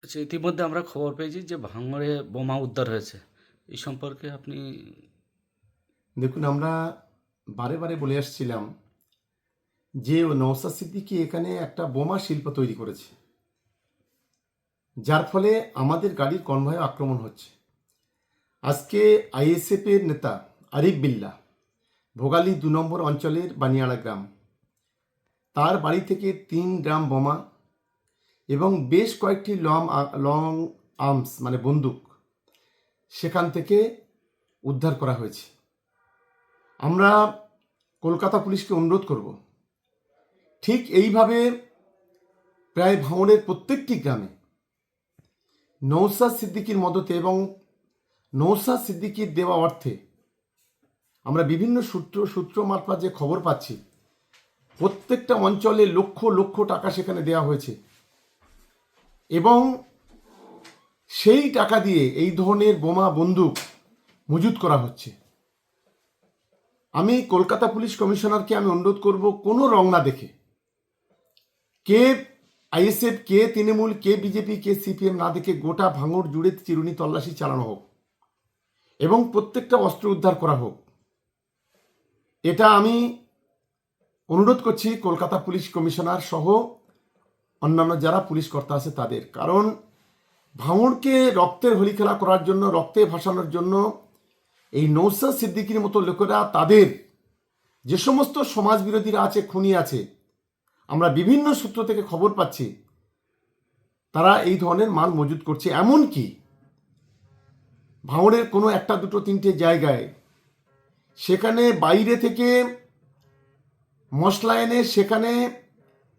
আচ্ছা, ইতিমধ্যে আমরা খবর পেয়েছি যে ভাঙড়ে বোমা উদ্ধার হয়েছে। এই সম্পর্কে আপনি দেখুন, আমরা বারে বারে বলে আসছিলাম যে নওশাদ সিদ্দিকী এখানে একটা বোমা শিল্প তৈরি করেছে, যার ফলে আমাদের গাড়ির কনভয়ে আক্রমণ হচ্ছে। আজকে আইএসএফের নেতা আরিফ বিল্লাহ, ভোগালী 2 নম্বর অঞ্চলের বানিয়াড়া গ্রাম, তার বাড়ি থেকে 3 গ্রাম বোমা এবং বেশ কয়েকটি লং আর্মস মানে বন্দুক সেখান থেকে উদ্ধার করা হয়েছে। আমরা কলকাতা পুলিশকে অনুরোধ করব, ঠিক এইভাবে প্রায় ভাঙড়ের প্রত্যেকটি গ্রামে নওশাদ সিদ্দিকীর মদতে এবং নওশাদ সিদ্দিকীর দেওয়া অর্থে আমরা বিভিন্ন সূত্র মারফত যে খবর পাচ্ছি, প্রত্যেকটা অঞ্চলে লক্ষ লক্ষ টাকা সেখানে দেওয়া হয়েছে এবং সেই টাকা দিয়ে এই ধরনের বোমা বন্দুক মজুত করা হচ্ছে। আমি কলকাতা পুলিশ কমিশনারকে অনুরোধ করব, কোনো রং না দেখে, কে আইএসএফ, কে তৃণমূল, কে বিজেপি, কে সিপিএম না দেখে গোটা ভাঙড় জুড়ে চিরুনি তল্লাশি চালানো হোক এবং প্রত্যেকটা অস্ত্র উদ্ধার করা হোক। এটা আমি অনুরোধ করছি কলকাতা পুলিশ কমিশনার সহ অন্যান্য যারা পুলিশ কর্তা আছে তাদের। কারণ ভাঙড়কে রক্তের হোলি খেলা করার জন্য, রক্তে ভাসানোর জন্য এই নওশাদ সিদ্দিকীর মতো লোকেরা, তাদের যে সমস্ত সমাজ বিরোধীরা আছে, খুনি আছে, আমরা বিভিন্ন সূত্র থেকে খবর পাচ্ছি তারা এই ধরনের মাল মজুত করছে। এমনকি ভাঙড়ের কোনো একটা দুটো তিনটে জায়গায় সেখানে বাইরে থেকে মশলা এনে সেখানে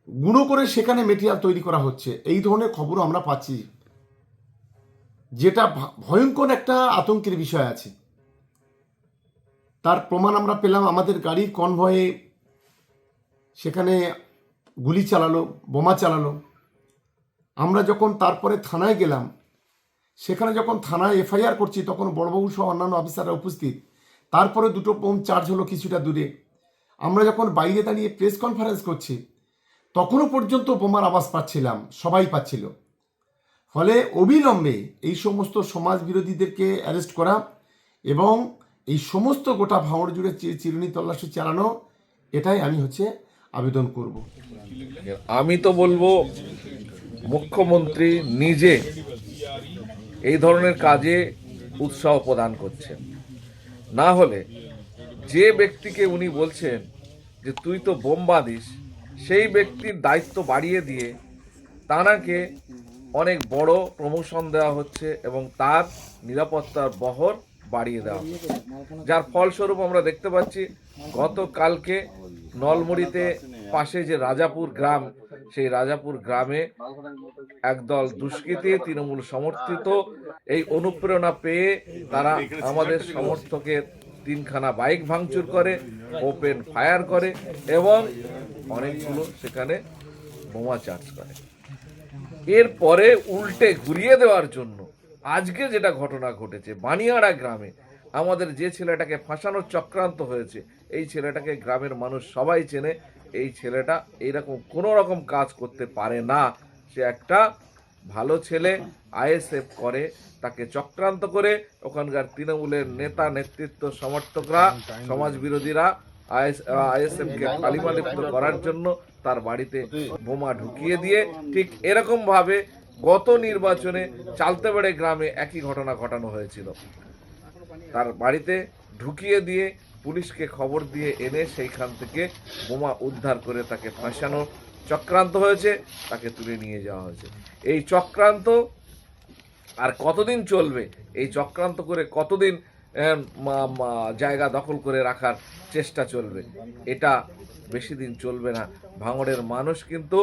গুঁড়ো করে সেখানে মেটেরিয়াল তৈরি করা হচ্ছে। এই ধরনের খবরও আমরা পাচ্ছি, যেটা ভয়ঙ্কর একটা আতঙ্কের বিষয় আছে। তার প্রমাণ আমরা পেলাম, আমাদের গাড়ির কনভয়ে সেখানে গুলি চালালো, বোমা চালালো। আমরা যখন তারপরে থানায় গেলাম, সেখানে যখন থানায় এফআইআর করছি, তখন বড়বাবু সহ অন্যান্য অফিসাররা উপস্থিত। তারপরে দুটো বোম চার্জ হলো কিছুটা দূরে। আমরা যখন বাইরে দাঁড়িয়ে প্রেস কনফারেন্স করছি, তখনও পর্যন্ত বোমার আওয়াজ পাচ্ছিলাম, সবাই পাচ্ছিল। ফলে অবিলম্বে এই সমস্ত সমাজ বিরোধীদেরকে অ্যারেস্ট করা এবং এই সমস্ত গোটা ভাঙড় জুড়ে চিরুনি তল্লাশি চালানো, এটাই আমি আবেদন করব। আমি তো বলবো মুখ্যমন্ত্রী নিজে এই ধরনের কাজে উৎসাহ প্রদান করছেন। না হলে যে ব্যক্তিকে উনি বলছেন যে তুই তো বোম বাঁধিস, সেই ব্যক্তির দায়িত্ব বাড়িয়ে দিয়ে তাঁকে অনেক বড় প্রমোশন দেওয়া হচ্ছে এবং তার নিরাপত্তার বহর বাড়িয়ে দেওয়া হচ্ছে, যার ফলস্বরূপ আমরা দেখতে পাচ্ছি গতকালকে নলমুড়িতে পাশে যে রাজাপুর গ্রাম, সেই রাজাপুর গ্রামে একদল দুষ্কৃতী তৃণমূল সমর্থিত এই অনুপ্রেরণা পেয়ে তারা আমাদের সমর্থকের 3খানা বাইক ভাঙচুর করে, ওপেন ফায়ার করে এবং অনেকগুলো সেখানে বোমা চার্জ করে। এরপরে উল্টে ঘুরিয়ে দেওয়ার জন্য আজকে যেটা ঘটনা ঘটেছে বানিয়াড়া গ্রামে, আমাদের যে ছেলেটাকে ফাঁসানোর চক্রান্ত হয়েছে, এই ছেলেটাকে গ্রামের মানুষ সবাই চেনে। এই ছেলেটা এইরকম কোনো রকম কাজ করতে পারে না। সে একটা ভালো ছেলে, আইএসএফ করে, তাকে চক্রান্ত করে ওখানকার তৃণমূলের নেতা নেতৃত্ব সমর্থকরা, সমাজ বিরোধীরা আইএসএফকে কালিমালিপ্ত করার জন্য তার বাড়িতে বোমা ঢুকিয়ে দিয়ে, ঠিক এরকম ভাবে গত নির্বাচনে চালতেবেড়ে গ্রামে একই ঘটনা ঘটানো হয়েছিল। তার বাড়িতে ঢুকিয়ে দিয়ে পুলিশকে খবর দিয়ে এনে সেইখান থেকে বোমা উদ্ধার করে তাকে ফাঁসানোর চক্রান্ত হয়েছে, তাকে তুলে নিয়ে যাওয়া হয়েছে। এই চক্রান্ত আর কতদিন চলবে? এই চক্রান্ত করে কতদিন জায়গা দখল করে রাখার চেষ্টা চলবে? এটা বেশি দিন চলবে না। ভাঙড়ের মানুষ কিন্তু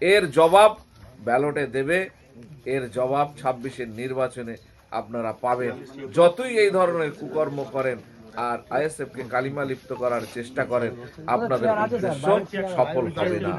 এর জবাব ব্যালটে দেবে, এর জবাব 26-এর নির্বাচনে আপনারা পাবেন। যতই এই ধরনের কুকর্ম করেন আর আইএসএফকে কালিমালিপ্ত করার চেষ্টা করেন, আপনাদের উদ্দেশ্য সফল হবে না।